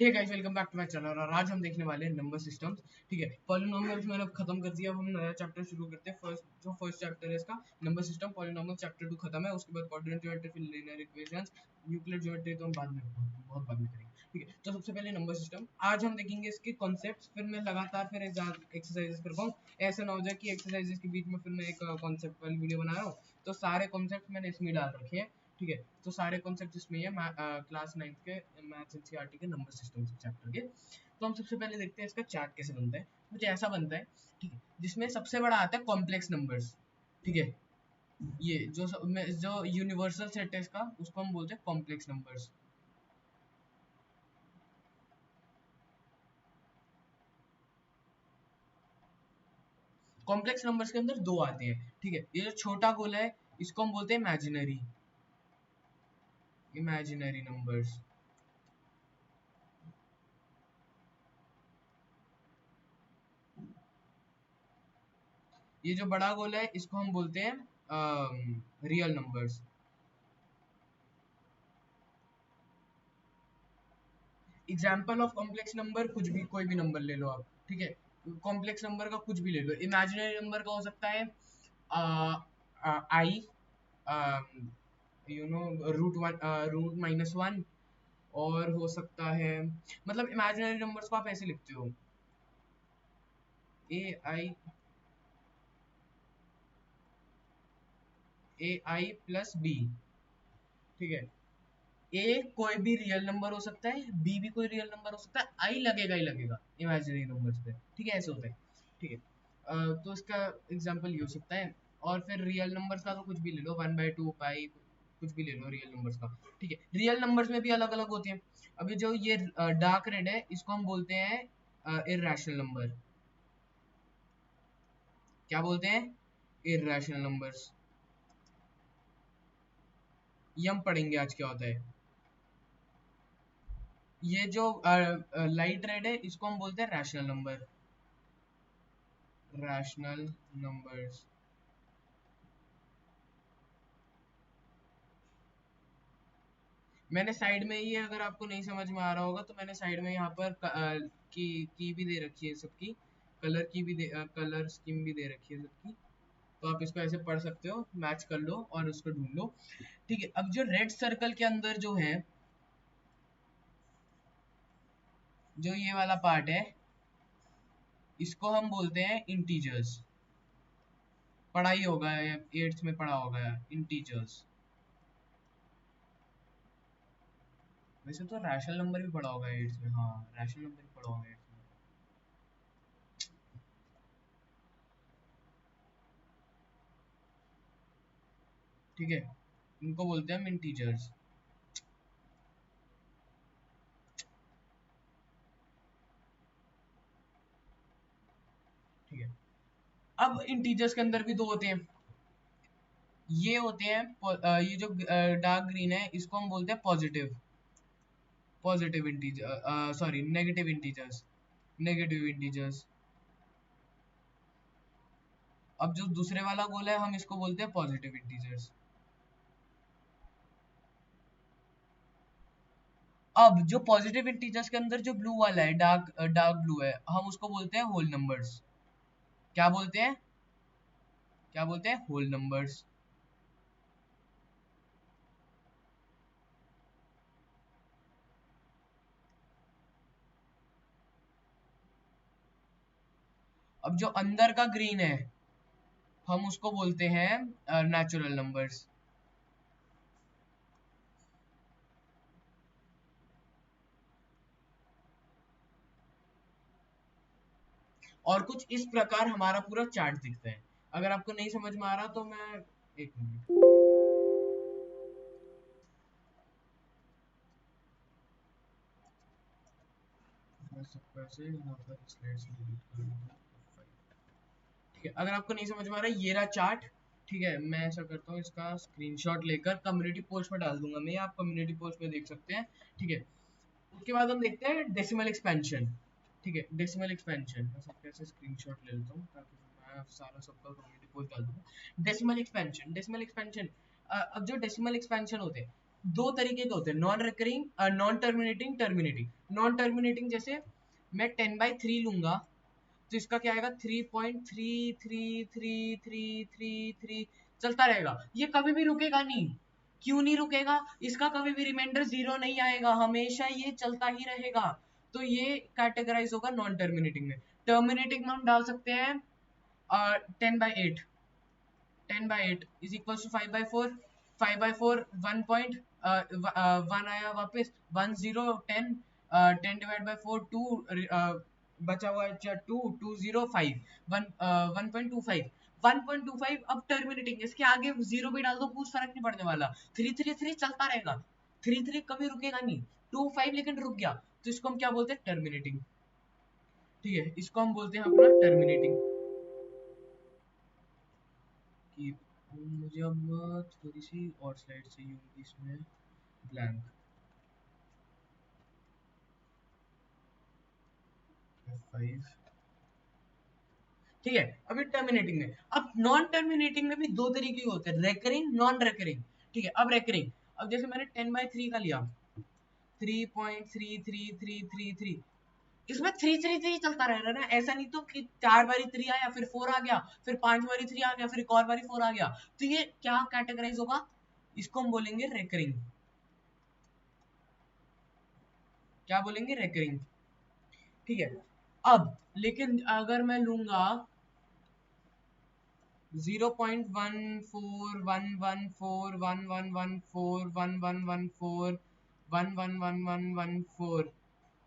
Hey guys, welcome back to my channel. और आज हम देखने वाले हैं नंबर सिस्टम्स। ठीक है, पॉलिनोमियल्स मैंने अब खत्म कर दिया। अब हम नया चैप्टर शुरू करते हैं। फर्स्ट चैप्टर है इसका नंबर सिस्टम। पॉलिनोमियल चैप्टर 2 खत्म है। उसके बाद कोऑर्डिनेट ज्योमेट्री, फिर लीनियर इक्वेशंस, यूक्लिड ज्योमेट्री तो हम बाद में बहुत बाद में करेंगे। ठीक है, तो सबसे पहले नंबर सिस्टम आज हम देखेंगे, इसके कॉन्सेप्ट्स। फिर मैं लगातार फिर एक्सरसाइजेस कर पाऊँ। ऐसा ना हो जाए कि एक्सरसाइजेस के बीच में फिर मैं एक कॉन्सेप्ट वाली वीडियो बना रहा हूँ। तो सारे कॉन्सेप्ट मैंने इसमें डाल रखे हैं। ठीक है, तो सारे कॉन्सेप्ट इसमें है क्लास 9 के मैथ्स एनसीईआरटी के नंबर सिस्टम चैप्टर के। तो हम सबसे पहले देखते हैं इसका चार्ट कैसे बनता है। कुछ ऐसा बनता है, ठीक है, जिसमें सबसे बड़ा आता है कॉम्प्लेक्स नंबर्स। ठीक है, ये जो यूनिवर्सल सेट है इसका, उसको हम बोलते हैं कॉम्प्लेक्स नंबर्स। कॉम्प्लेक्स नंबर्स के अंदर दो आते हैं। ठीक है, ये जो छोटा गोला है इसको हम बोलते हैं इमेजिनरी इमेजिनरी नंबर्स। ये जो बड़ा गोला है इसको हम बोलते हैं real numbers. Example of complex number, कुछ भी, कोई भी नंबर ले लो आप। ठीक है, कॉम्प्लेक्स नंबर का कुछ भी ले लो। इमेजिनरी नंबर का हो सकता है आई, रूट -1। और हो सकता है, मतलब इमेजिनरी नंबर्स को आप ऐसे लिखते हो, ए आई प्लस बी। ठीक है, ए कोई भी रियल नंबर हो सकता है, बी भी कोई रियल नंबर हो सकता है, आई लगेगा ही लगेगा इमेजिनरी नंबर्स पे। ठीक है, ऐसे होता है। ठीक है, तो इसका एग्जांपल ये हो सकता है। और फिर रियल नंबर्स का तो कुछ भी ले लो, 1/2 पाई, कुछ भी ले लो रियल नंबर्स का। ठीक है, रियल नंबर्स में भी अलग अलग होते हैं। अभी जो ये डार्क रेड है इसको हम बोलते हैं इर्रेशनल नंबर। क्या बोलते हैं? Irrational numbers. ये हम पढ़ेंगे आज क्या होता है। ये जो लाइट रेड है इसको हम बोलते हैं रैशनल नंबर। Rational numbers. मैंने साइड में ये, अगर आपको नहीं समझ में आ रहा होगा तो मैंने साइड में यहाँ पर की भी दे रखी है सबकी। कलर स्कीम भी दे रखी है सबकी। तो आप इसको ऐसे पढ़ सकते हो, मैच कर लो और उसको ढूंढ लो। ठीक है, अब जो रेड सर्कल के अंदर जो है, जो ये वाला पार्ट है, इसको हम बोलते हैं इंटीजर्स। पढ़ा ही होगा, 8th में पढ़ा होगा, इंटीजर्स। वैसे तो रैशनल नंबर भी पढ़ा होगा 8th में। हाँ, रैशनल नंबर भी पढ़ा होगा 8th में। ठीक है, इनको बोलते हैं हम इंटीजर्स। ठीक है, अब इंटीजर्स के अंदर भी दो होते हैं। ये होते हैं ये जो डार्क ग्रीन है इसको हम बोलते हैं positive integer, sorry, negative integers. Negative integers. अब जो दूसरे वाला गोला है हम इसको बोलते हैं पॉजिटिव इंटीजर्स। अब जो पॉजिटिव इंटीजर्स के अंदर जो ब्लू वाला है, डार्क ब्लू है, हम उसको बोलते हैं होल नंबर्स। क्या बोलते हैं? क्या बोलते हैं? Whole numbers. अब जो अंदर का ग्रीन है हम उसको बोलते हैं नेचुरल नंबर्स। और कुछ इस प्रकार हमारा पूरा चार्ट दिखता है। अगर आपको नहीं समझ में आ रहा तो मैं, एक मिनट, मैं सबको ऐसे यहाँ पर स्लाइड से डिलीट कर दूंगा। ठीक है, अगर आपको नहीं समझ में आ रहा है, ये रहा चार्ट। ठीक है, मैं ऐसा करता हूँ, इसका स्क्रीनशॉट लेकर कम्युनिटी पोस्ट में डाल दूंगा मैं, आप कम्युनिटी पोस्ट में देख सकते हैं। ठीक है, उसके बाद हम देखते हैं डेसिमल एक्सपेंशन। ठीक है, डेसिमल एक्सपेंशन मैं सबके ऐसे स्क्रीनशॉट ले लेता हूँ ताकि मैं सारा सबका कम्युनिटी पोस्ट डाल दूंगा। डेसिमल एक्सपेंशन, अब जो डेसिमल एक्सपेंशन होते हैं, दो तरीके के होते हैं, non recurring, non terminating, terminating. Non terminating जैसे मैं 10/3 लूंगा तो इसका क्या आएगा, 3.3333333 चलता रहेगा, ये कभी भी रुकेगा नहीं। क्यों नहीं रुकेगा, इसका कभी भी रिमाइंडर 0 नहीं आएगा, हमेशा ये चलता ही रहेगा। तो ये कैटेगराइज होगा नॉन टर्मिनेटिंग में। टर्मिनेटिंग में हम डाल सकते हैं 10/8, 10/8 इज इक्वल टू 5/4, 5/4 1 आया वापस, 1 0 10, 10 डिवाइड बाय 4 2, बचा हुआ है 2 2 0 5, 1.25, 1.25। अब टर्मिनेटिंग, इसके आगे 0 भी डाल दो कुछ फर्क नहीं पड़ने वाला, 333 चलता रहेगा, 33 कभी रुकेगा नहीं, 25 लेकिन रुक गया तो इसको हम क्या बोलते हैं, टर्मिनेटिंग। ठीक है, इसको हम बोलते हैं अपना टर्मिनेटिंग। कि मुझे अब थोड़ी सी और स्लाइड चाहिए होगी इसमें, ब्लैंक F5। ठीक है, अभी टर्मिनेटिंग में, अब नॉन टर्मिनेटिंग में भी दो तरीके के होते हैं, रेकरिंग, नॉन रेकरिंग। ठीक है, अब रेकरिंग, अब जैसे मैंने 10/3 का लिया, 3.33333, इसमें 333 चलता रहेगा ना, ऐसा नहीं तो कि 4 बारी 3 आया फिर 4 आ गया, फिर 5 बारी 3 आ गया, फिर एक और बारी 4 आ गया, तो ये क्या कैटेगराइज होगा, इसको हम बोलेंगे रेकरिंग। क्या बोलेंगे, रेकरिंग। ठीक है, अब लेकिन अगर मैं लूंगा 0.141114111141114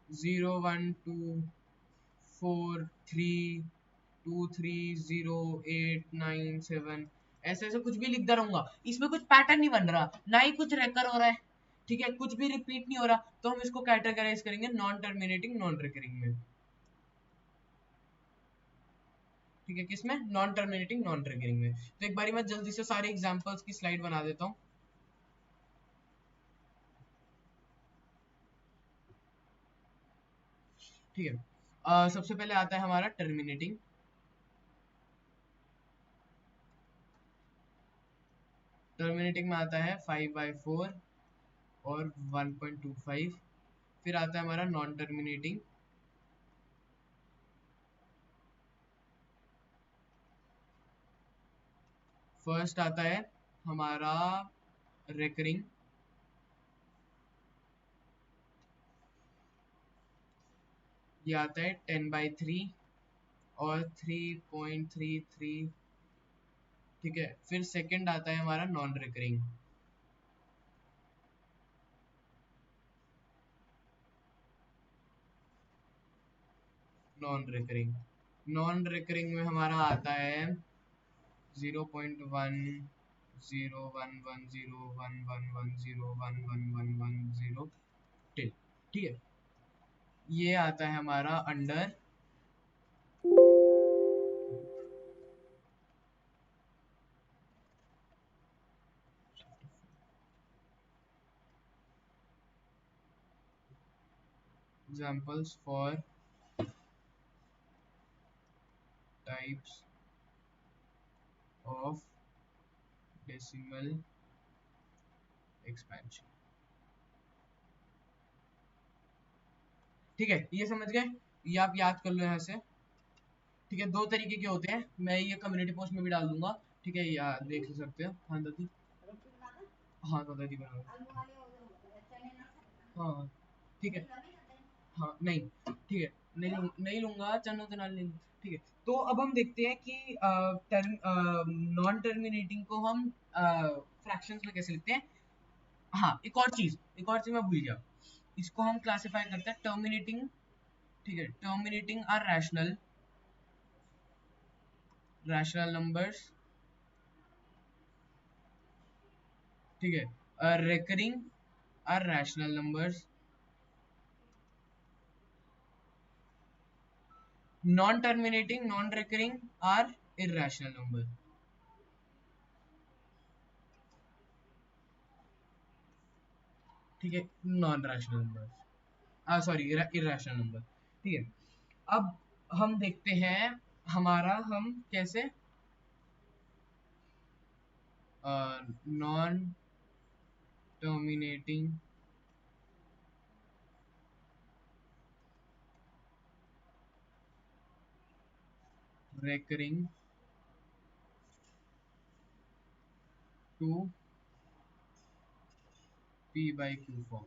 01243230897, ऐसे ऐसे कुछ भी लिखता रहूंगा, इसमें कुछ पैटर्न नहीं बन रहा, ना ही कुछ रेकर हो रहा है, ठीक है, कुछ भी रिपीट नहीं हो रहा, तो हम इसको कैटेगराइज करेंगे नॉन टर्मिनेटिंग, नॉन रिकरिंग में। ठीक है, किसमें, नॉन टर्मिनेटिंग, नॉन ट्रिगरिंग में। तो एक बारी मैं जल्दी से सारे एग्जांपल्स की स्लाइड बना देता हूँ। ठीक है, सबसे पहले आता है हमारा टर्मिनेटिंग। टर्मिनेटिंग में आता है 5/4 और 1.25। फिर आता है हमारा नॉन टर्मिनेटिंग, फर्स्ट आता है हमारा रेकरिंग, ये आता है 10/3 और 3.33। ठीक है, फिर सेकंड आता है हमारा non recurring, non recurring, non recurring में हमारा आता है 0.10111011110 टिल। ठीक है, ये आता है हमारा under examples for types of decimal expansion. ठीक है, ये समझ गए, ये आप याद कर लो यहाँ से। ठीक है, दो तरीके के होते हैं, मैं ये कम्युनिटी पोस्ट में भी डाल दूंगा। ठीक है, या देख सकते हो। हाँ दादी, हाँ तो दादी बना हाँ ठीक है, हाँ नहीं ठीक है, नहीं लूंगा, चनो तो नाल नहीं। ठीक है, तो अब हम देखते हैं कि नॉन टर्मिनेटिंग को हम फ्रैक्शंस में कैसे लिखते हैं। हाँ, एक और चीज मैं भूल गया, इसको हम क्लासिफाई करते हैं टर्मिनेटिंग। ठीक है, terminating are rational, rational numbers. ठीक है, recurring are rational numbers, non terminating, non recurring are irrational number. ठीक है, non rational number, sorry irrational number. ठीक है, अब हम देखते हैं हमारा, हम कैसे non terminating recurring to p by q form.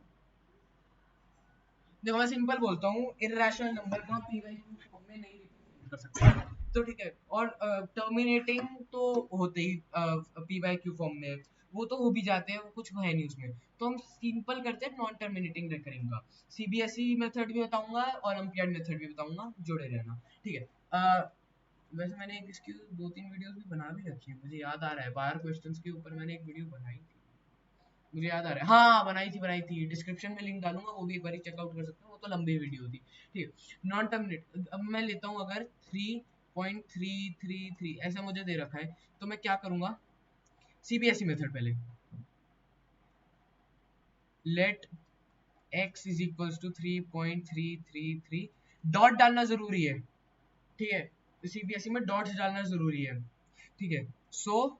देखो मैं सिंपल बोलता हूँ, इर्रेशनल नंबर को p by q फॉर्म में नहीं रिप्रेजेंट कर सकते, तो ठीक है। और टर्मिनेटिंग तो होते ही p by q फॉर्म में, वो तो हो भी जाते हैं, कुछ है नहीं उसमें, तो हम सिंपल करते हैं नॉन टर्मिनेटिंग रेकरिंग का। सीबीएसई मेथड भी बताऊंगा और ओलंपियाड मेथड भी बताऊंगा, जुड़े रहना, ठीक है। वैसे मैंने इसकी 2-3 वीडियोस भी बना भी रखी है, मुझे याद आ रहा है, बाहर क्वेश्चंस के ऊपर मैंने एक वीडियो बनाई थी, मुझे याद आ रहा है, हाँ बनाई थी, डिस्क्रिप्शन में लिंक डालूंगा, वो भी एक बार चेकआउट कर सकते हो, वो तो लंबी वीडियो थी, ठीक है। नॉन टर्मिनेट, अब मैं लेता हूँ अगर 3.333 ऐसा मुझे दे रखा है, तो मैं क्या करूंगा, सीबीएसई मेथड पहले, let x is equals to 3.333, dot डालना जरूरी है, ठीक है, सीबीएसई में डॉट्स डालना जरूरी है, ठीक है। सो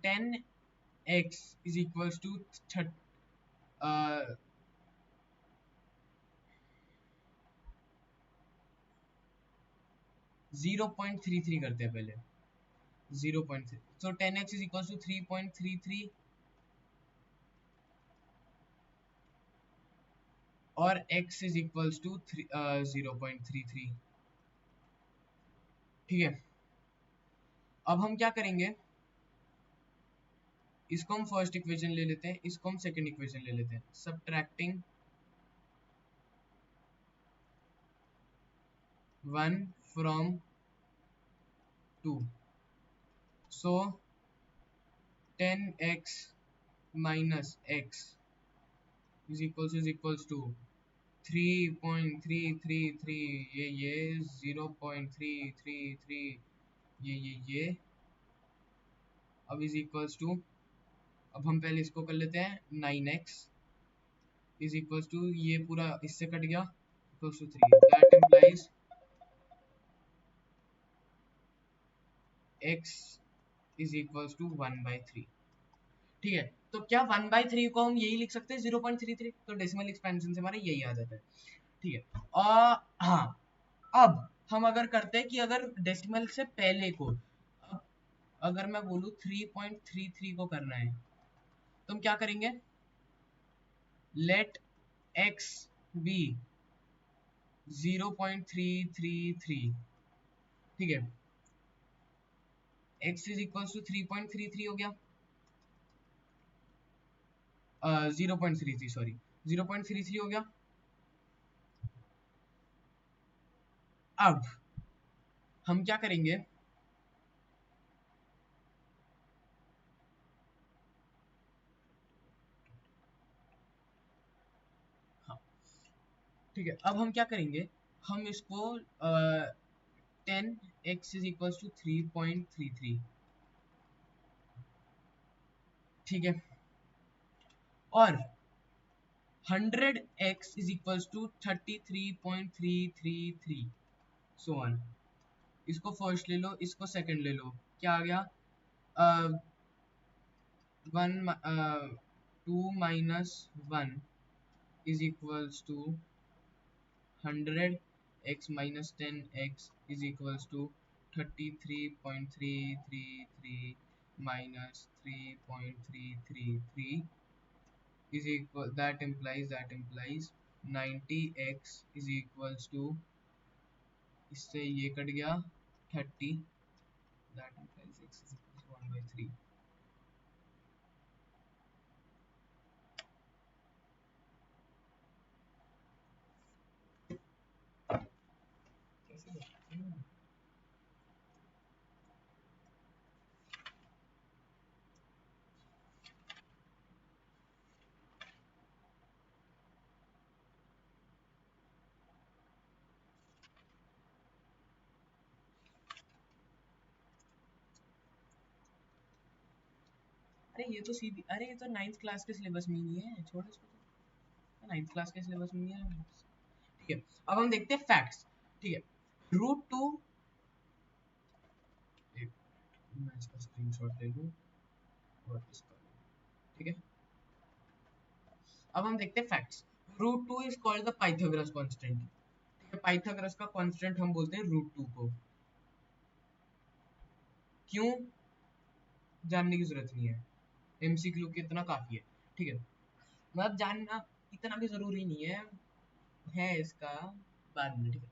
10x इज इक्वल्स टू 0.33 करते हैं पहले, 0.3, so 10x is equals to 3.33 और x is equals to 0.33, ठीक है। अब हम क्या करेंगे, इसको हम फर्स्ट इक्वेशन ले लेते हैं, इसको हम सेकंड इक्वेशन ले लेते हैं, subtracting 1 from 2, so 10x minus x is equals to 3.333, ये 0.333, ये अब इज इक्वल्स टू, अब हम पहले इसको कर लेते हैं, 9x इज इक्वल्स टू, ये पूरा इससे कट गया, equals to 3, that implies x is equals to 1/3, ठीक है। तो क्या 1/3 को हम यही लिख सकते हैं 0.33, तो डेसिमल एक्सपेंशन से हमारा यही आ जाता है, ठीक है। हाँ, अब हम अगर करते हैं कि अगर डेसिमल से पहले को, अब अगर मैं बोलूँ 3.33 को करना है, तो हम क्या करेंगे, लेट x बी 0.333, ठीक है, x इज इक्वल्स टू 3.33 हो गया, 0.33 सॉरी 0.33 हो गया। अब हम क्या करेंगे, हाँ ठीक है, अब हम क्या करेंगे, हम इसको 10x इज इक्वल्स टू 3.33, ठीक है, और 100x is equals to 33.333, so on. इसको फर्स्ट ले लो, इसको सेकंड ले लो, क्या आ गया, 2 minus 1 is equals to 100, x minus 10x is equals to 33.333 minus 3.333 is equal, that implies 90x is equals to, इससे ये कट गया 30, that implies x is equals to 1/3। अरे ये तो सीधी, अरे ये तो 9th क्लास के सिलेबस में नहीं है, छोड़ इसको, तो 9th क्लास के सिलेबस में नहीं है, ठीक है। अब हम देखते हैं फैक्ट्स, ठीक है। √2, मैं इसका स्क्रीनशॉट ले लूं व्हाट इज कॉल्ड, ठीक है। अब हम देखते हैं facts. Root two is called the Pythagoras constant, ठीक है। पाइथागोरस का कांस्टेंट हम बोलते हैं रूट टू को। क्यों, जानने की जरूरत नहीं है, एमसीक्यू के इतना काफी है, ठीक है। मतलब जानना इतना भी जरूरी नहीं है इसका बाद में, ठीक है।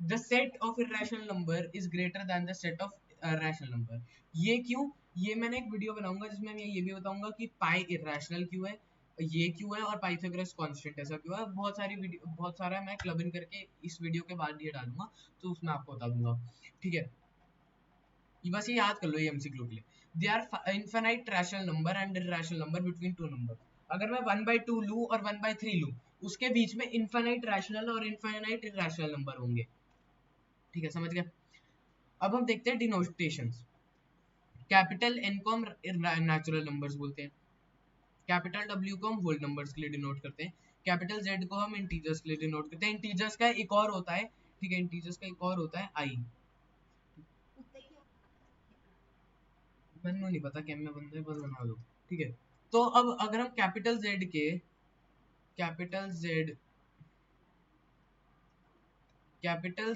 The set of irrational number is greater than the set of rational number. ये क्यों, ये मैंने एक वीडियो बनाऊंगा जिसमें मैं ये भी बताऊंगा कि पाई इरेशनल क्यों है, ये क्यों है, और पाइथागोरस कांस्टेंट ऐसा क्यों है। बहुत सारी वीडियो, बहुत सारा मैं क्लब इन करके इस वीडियो के बाद ये डालूंगा, तो उसमें आपको बता दूंगा, ठीक है। ये बस ये याद कर लो, ये एमसीक्यू के लिए। They are infinite rational number and irrational number between two number. अगर मैं 1/2 लूं और 1/3 लूं, उसके बीच में इनफिनाइट रैशनल और इनफिनाइट इरैशनल नंबर होंगे, ठीक है, समझ गए। अब हम देखते हैं डिनोटेशंस। कैपिटल एन को हम नेचुरल नंबर्स बोलते हैं, कैपिटल डब्ल्यू को हम होल नंबर्स के लिए डिनोट करते हैं, कैपिटल जेड को हम इंटीजर्स के लिए डिनोट करते हैं। इंटीजर्स का एक और होता है, ठीक है, इंटीजर्स का एक और होता है आई। मैंने नहीं पता क्या में बंदे बस बना दो, ठीक है। तो अब अगर हम कैपिटल जेड कैपिटल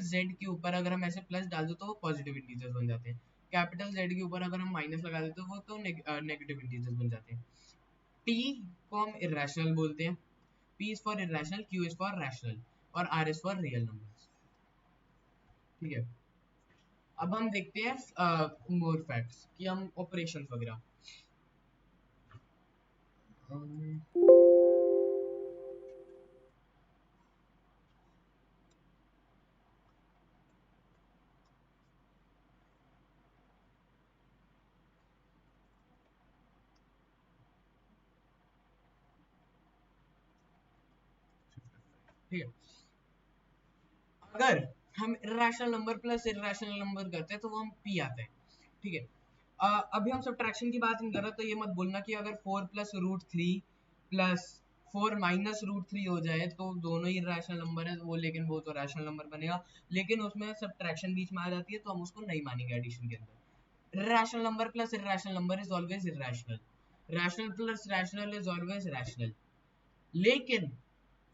जेड के ऊपर अगर हम ऐसे प्लस डाल दो तो वो पॉजिटिव इंटीजर्स बन जाते हैं। कैपिटल जेड के ऊपर अगर हम माइनस लगा देते तो वो तो नेगेटिव इंटीजर्स बन जाते हैं। टी को हम इरेशनल बोलते हैं, P is for irrational, Q is for rational, और R is for real numbers, ठीक है। अब हम देखते हैं मोर फैक्ट्स कि हम ऑपरेशंस वगैरह। अम, ठीक है, अगर हम irrational number plus irrational number करते हैं तो वो हम पी आते हैं, ठीक है। अभी हम सब्ट्रैक्शन की बात नहीं कर रहे, तो ये मत बोलना कि अगर 4 plus root three plus 4 minus root three हो जाए तो दोनों ही रैशनल नंबर है वो, लेकिन वो तो रैशनल नंबर बनेगा, लेकिन उसमें सब्ट्रैक्शन बीच में आ जाती है तो हम उसको नहीं मानेंगे एडिशन के अंदर। Rational number plus irrational number is always irrational, rational plus rational is always rational, लेकिन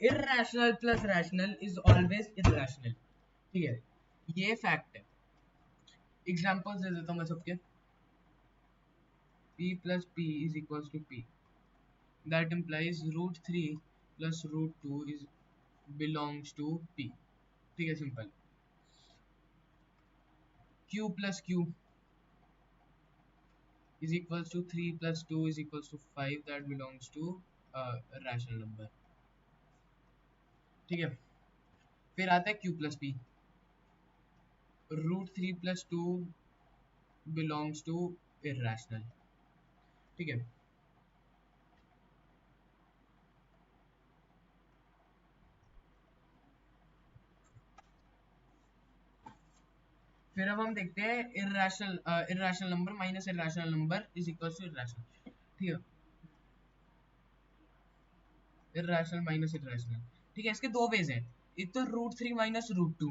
irrational plus rational is always irrational, ठीक है। ये फैक्ट है। एग्जांपल्स दे देता हूं मैं सबके। p plus p is equals to p, that implies root 3 plus root 2 is belongs to p, ठीक है, simple. q plus q is equals to 3 plus 2 is equals to 5, that belongs to a rational number, ठीक है। फिर आता है q plus p, root 3 plus 2 belongs to irrational, ठीक है। फिर अब हम देखते हैं irrational number minus irrational number is equals to irrational, ठीक है। इर्रेशनल माइनस इर्रेशनल, ठीक है, इसके दो वेज हैं। एक तो root three minus root two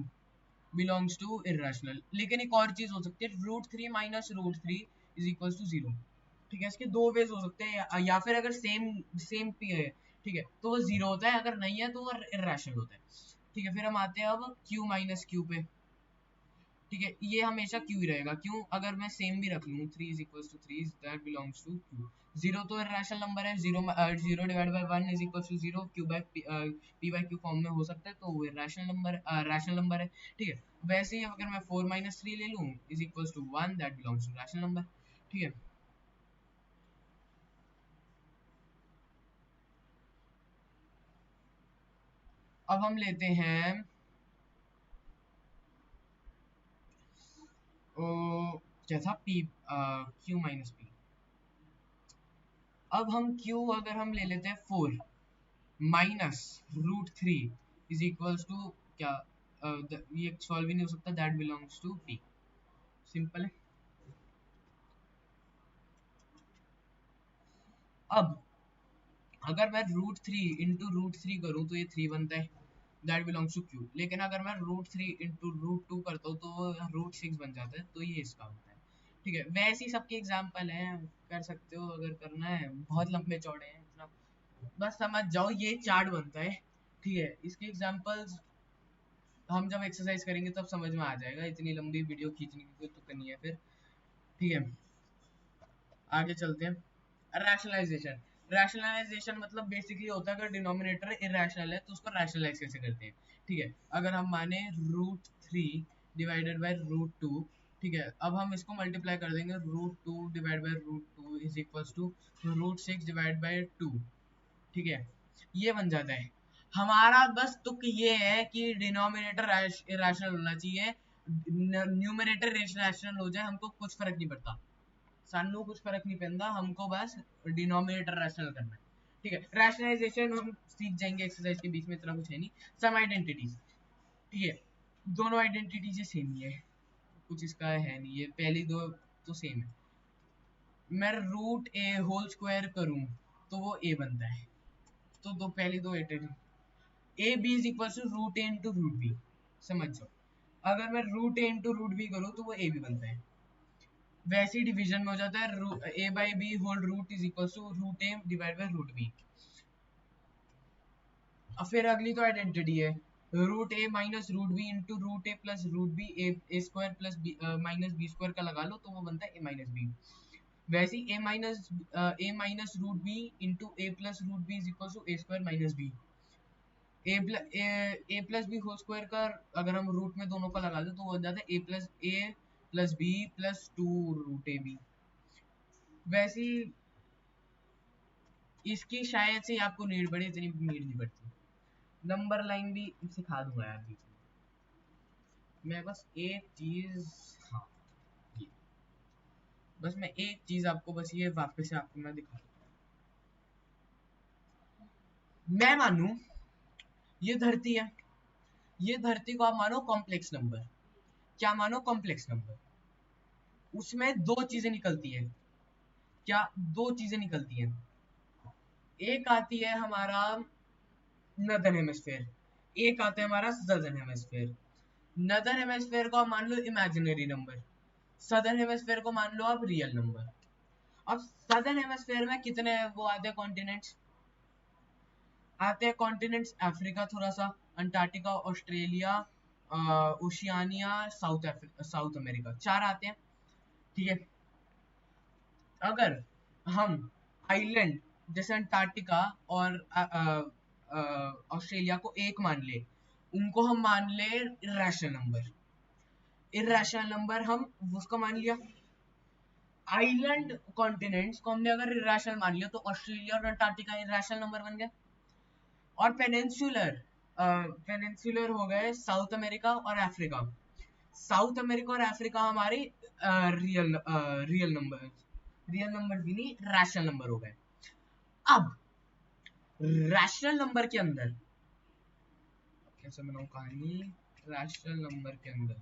belongs to irrational, लेकिन एक और चीज हो सकती है, root three minus root three is equals to zero, ठीक है। इसके दो वेज हो सकते हैं, या फिर अगर सेम सेम पी है, ठीक है, तो वो जीरो होता है, अगर नहीं है तो वो इर्रेशनल होता है, ठीक है। फिर हम आते हैं अब क्यू माइनस क्यू पे, ठीक है। ये हमेशा क्यू ही रहेगा, क्यों, अगर मैं सेम भी रख लूं, three is equals to three, that belongs to Q. Zero तो रैशनल नंबर है, zero zero divide by one is equals to zero, Q by P by Q form में हो सकता है, तो वो रैशनल नंबर है, ठीक है। वैसे ही अगर मैं फोर माइनस थ्री ले लूं is equals to one, that belongs to rational number, ठीक है। अब हम लेते हैं ओ, क्या था, पी क्यू माइनस पी। अब हम क्यू अगर हम ले लेते हैं four minus root three is equals to क्या, ये सॉल्व ही नहीं हो सकता, that belongs to P, simple है। अब अगर मैं root three into root three करूँ तो ये थ्री बनता है, दैट बिलोंग्स टू क्यू, लेकिन अगर मैं root three into root two करता हूँ तो रूट सिक्स बन जाता है, तो ये इसका होता है, ठीक है, वैसे ही सबके एग्जाम्पल हैं, कर सकते हो अगर करना है, बहुत लंबे चौड़े हैं इतना, बस समझ जाओ ये चार्ट बनता है। ठीक है, इसके एग्जाम्पल्स हम जब एक्सरसाइज करेंगे तब समझ में आ जाएगा, इतनी लंबी वीडियो खींचने की कोई तुक नहीं है फिर। ठीक है, आगे चलते हैं। रैशनलाइजेशन, रैशनलाइजेशन मतलब बेसिकली होता है अगर डिनोमिनेटर इरेशनल है तो उसको रैशनलाइज कैसे करते हैं। ठीक है, अगर हम माने √3 डिवाइडेड बाय √2, ठीक है, अब हम इसको मल्टीप्लाई कर देंगे, √2 divide by √2 is equals to √6 divide by 2। ठीक है, ये बन जाता है। हमारा बस तुक ये है कि डिनोमिनेटर इरेशनल होना चाहिए, न्यूमरेटर रैशनल हो जाए, हमको कुछ फर्क नहीं पड़ता, सानू कुछ फर्क नहीं पैंदा, हमको बस डिनोमिनेटर रैशनल करना है। ठीक है, रैशनलाइजेशन हम सीख जाएंगे एक्सरसाइज के बीच में, इतना कुछ है नहीं। सम आइडेंटिटीज, ठीक है, दोनों आइडेंटिटीज सेम ही है, कुछ इसका है नहीं, ये पहली दो तो सेम है। मैं रूट ए होल स्क्वायर करूं तो वो ए बनता है, तो दो पहली दो identity, A B is equal to root A into root B, समझ जाओ, अगर मैं root A into root B करूँ तो वो ए भी बनता है। वैसे ही डिवीजन में हो जाता है, A by B whole root is equal to root A divide by root B. अब फिर अगली तो आइडेंटिटी है, root A minus root B into root A plus root B, A square plus minus B square का लगा लो तो वो बनता है ए माइनस बी। वैसे ही A minus root B into A plus root B is equal to A square minus B. A plus B whole square का अगर हम रूट में दोनों का लगा दे तो वो बन जाता है A plus B plus two root A B. वैसे ही इसकी शायद से आपको नीड पड़े, इतनी नीड नहीं पड़ती। नंबर लाइन भी सिखा दूंगा यार बीच में, मैं बस एक चीज, हाँ ये, बस मैं एक चीज आपको बस ये वापस से आपको मैं दिखा दूँ। मैं मानू ये धरती है, ये धरती को आप मानो कॉम्प्लेक्स नंबर, क्या मानो कॉम्प्लेक्स नंबर, उसमें दो चीजें निकलती है, क्या दो चीजें निकलती हैं, एक आती है हमारा नदर्न हेमिस्फेयर, एक आता है हमारा सदर्न हेमिस्फेयर। नदर्न हेमिस्फेयर को आप मान लो इमेजिनरी नंबर, सदर्न हेमिस्फेयर को मान लो आप रियल नंबर। अब सदर्न हेमिस्फेयर में कितने वो आते हैं कॉन्टिनेंट्स, आते हैं कॉन्टिनेंट्स अफ्रीका थोड़ा सा, Antarctica, Australia, Oceania, south America, चार आते हैं। ठीक है, अगर हम आइलैंड जैसे अंटार्कटिका और ऑस्ट्रेलिया को एक मान ले, उनको हम मान ले इरेशनल नंबर, इरेशनल नंबर हम उसको मान लिया। आइलैंड कॉन्टिनेंट्स को हमने अगर इरेशनल मान लिया तो ऑस्ट्रेलिया और अंटार्कटिका इरेशनल नंबर बन गए। और पेनिनसुलर हो गए साउथ अमेरिका और अफ्रीका, साउथ अमेरिका और अफ्रीका हमारे रियल नंबर, रियल नंबर भी नहीं रैशनल नंबर हो गए। अब रैशनल नंबर के अंदर कैसे बनाऊं कहानी, रैशनल नंबर के अंदर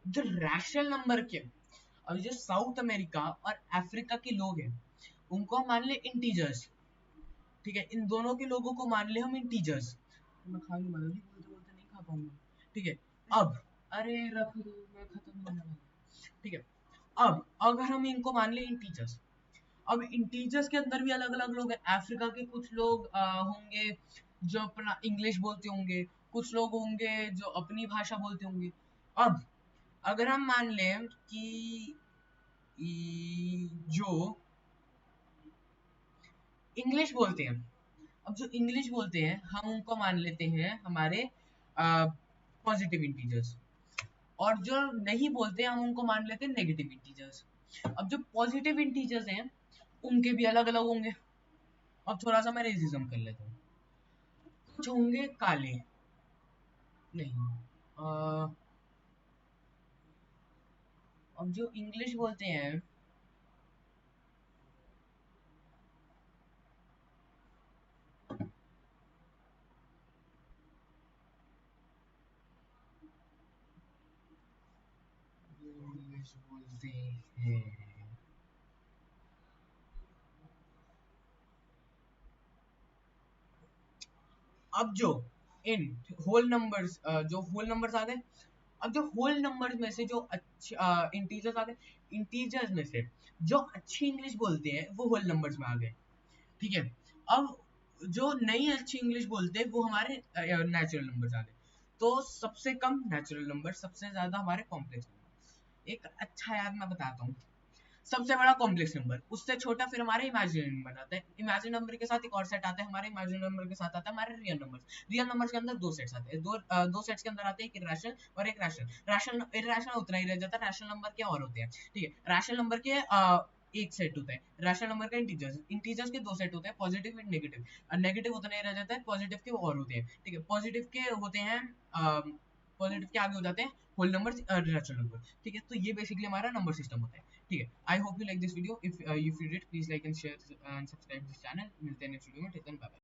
जो रैशनल नंबर के, अब जो साउथ अमेरिका और अफ्रीका के लोग हैं उनको हम मान ले इंटीजर्स। ठीक है, इन दोनों के लोगों को मान ले हम इंटीजर्स, मैं खा नहीं, बोलते बोलते नहीं खा पाऊंगा। ठीक है, अब अरे रख दो, मैं खत्म होने वाला। ठीक है, अब अगर हम इनको मान ले इंटीजर्स, अब इंटीजर्स के अंदर भी अलग अलग लोग हैं, अफ्रीका के कुछ लोग होंगे जो अपना इंग्लिश बोलते होंगे, कुछ लोग होंगे जो अपनी भाषा बोलते होंगे। अब अगर हम मान लें कि जो इंग्लिश बोलते हैं, अब जो इंग्लिश बोलते हैं हम उनको मान लेते हैं हमारे पॉजिटिव इंटीजर्स, और जो नहीं बोलते हम उनको मान लेते हैं नेगेटिव इंटीजर्स। अब जो पॉजिटिव इंटीजर्स हैं उनके भी अलग अलग होंगे। अब थोड़ा सा मैं रेसिज्म कर लेता हूँ, कुछ होंगे काले, नहीं अब जो इंग्लिश बोलते हैं, इंग्लिश बोलते हैं। अब जो इन होल नंबर्स जो होल नंबर्स आते हैं, अब जो होल नंबर्स में से जो अच्छे इंटीजर्स आते हैं, इंटीजर्स में से जो अच्छी इंग्लिश बोलते हैं वो होल नंबर्स में आ गए, ठीक है। अब जो नहीं अच्छी इंग्लिश बोलते हैं वो हमारे नेचुरल नंबर्स आ गए। तो सबसे कम नेचुरल नंबर, सबसे ज्यादा हमारे कॉम्प्लेक्स नंबर। एक अच्छा याद मैं बताता हूँ, सबसे बड़ा कॉम्प्लेक्स नंबर, उससे छोटा फिर हमारे इमेजिनरी नंबर आता है, इमेजिनरी नंबर के साथ एक और सेट आता है, हमारे इमेजिनरी नंबर के साथ आता है हमारे रियल नंबर्स। रियल नंबर्स के अंदर दो सेट्स आते हैं, दो सेट्स के अंदर आते हैं, एक इरेशनल और एक रैशनल। रैशनल इरेशनल उतना ही रह जाता है, रैशनल नंबर क्या और होते हैं, ठीक है। रैशनल नंबर के एक सेट होता है रैशनल नंबर का, इंटीजर्स, इंटीजर्स के दो सेट होते हैं, पॉजिटिव एंड नेगेटिव। नेगेटिव उतना ही रह जाता है, पॉजिटिव के और होते हैं, ठीक है। पॉजिटिव के होते हैं, पॉजिटिव के आगे हो जाते हैं होल नंबर, नेचुरल नंबर, ठीक है। तो ये बेसिकली हमारा नंबर सिस्टम होता है, ठीक है। I hope you like this video, if you did please like and share and subscribe this channel. मिलते हैं नेक्स्ट वीडियो में, टिल देन बाय बाय।